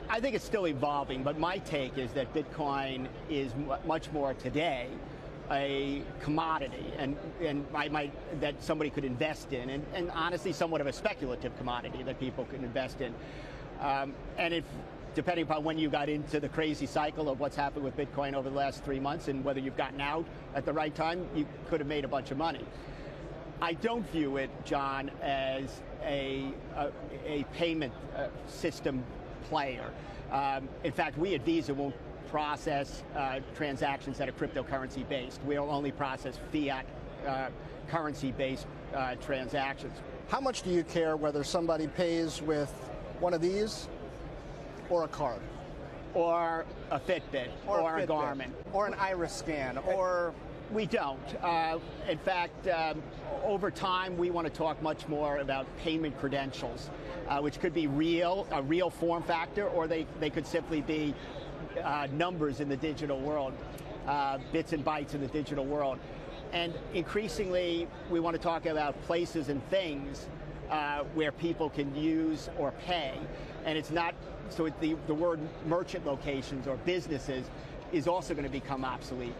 I think it's still evolving, but my take is that Bitcoin is much more today a commodity and that somebody could invest in, and honestly somewhat of a speculative commodity that people can invest in. And if, depending upon when you got into the crazy cycle of what's happened with Bitcoin over the last 3 months and whether you've gotten out at the right time, you could have made a bunch of money. I don't view it, John, as a payment system player. In fact, we at Visa won't process transactions that are cryptocurrency based. We'll only process fiat currency based transactions. How much do you care whether somebody pays with one of these or a card? Or a Fitbit, or a Garmin. Or an iris scan, or... We don't. In fact, over time, we want to talk much more about payment credentials, which could be a real form factor, or they could simply be numbers in the digital world, bits and bytes in the digital world. And increasingly, we want to talk about places and things where people can use or pay. And it's not, so the word merchant locations or businesses is also going to become obsolete.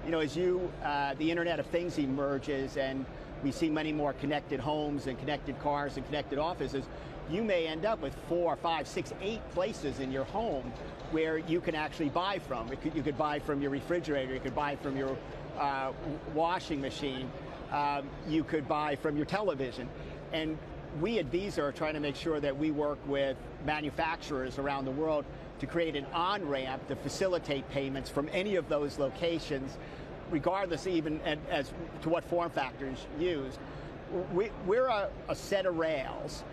You know, as the Internet of Things emerges and we see many more connected homes and connected cars and connected offices, you may end up with 4, 5, 6, 8 places in your home where you can actually buy from. You could buy from your refrigerator, you could buy from your washing machine, you could buy from your television. And we at Visa are trying to make sure that we work with manufacturers around the world to create an on-ramp to facilitate payments from any of those locations, regardless even as to what form factors used. We're a set of rails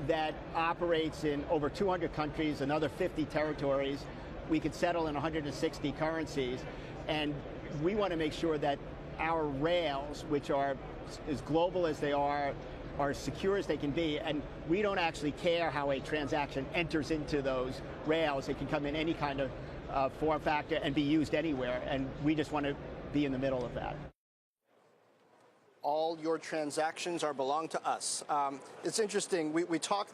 that operates in over 200 countries, another 50 territories. We could settle in 160 currencies, and we want to make sure that our rails, which are as global as they are as secure as they can be, and we don't actually care how a transaction enters into those rails. It can come in any kind of form factor and be used anywhere, and we just want to be in the middle of that. All your transactions belong to us. It's interesting, we talk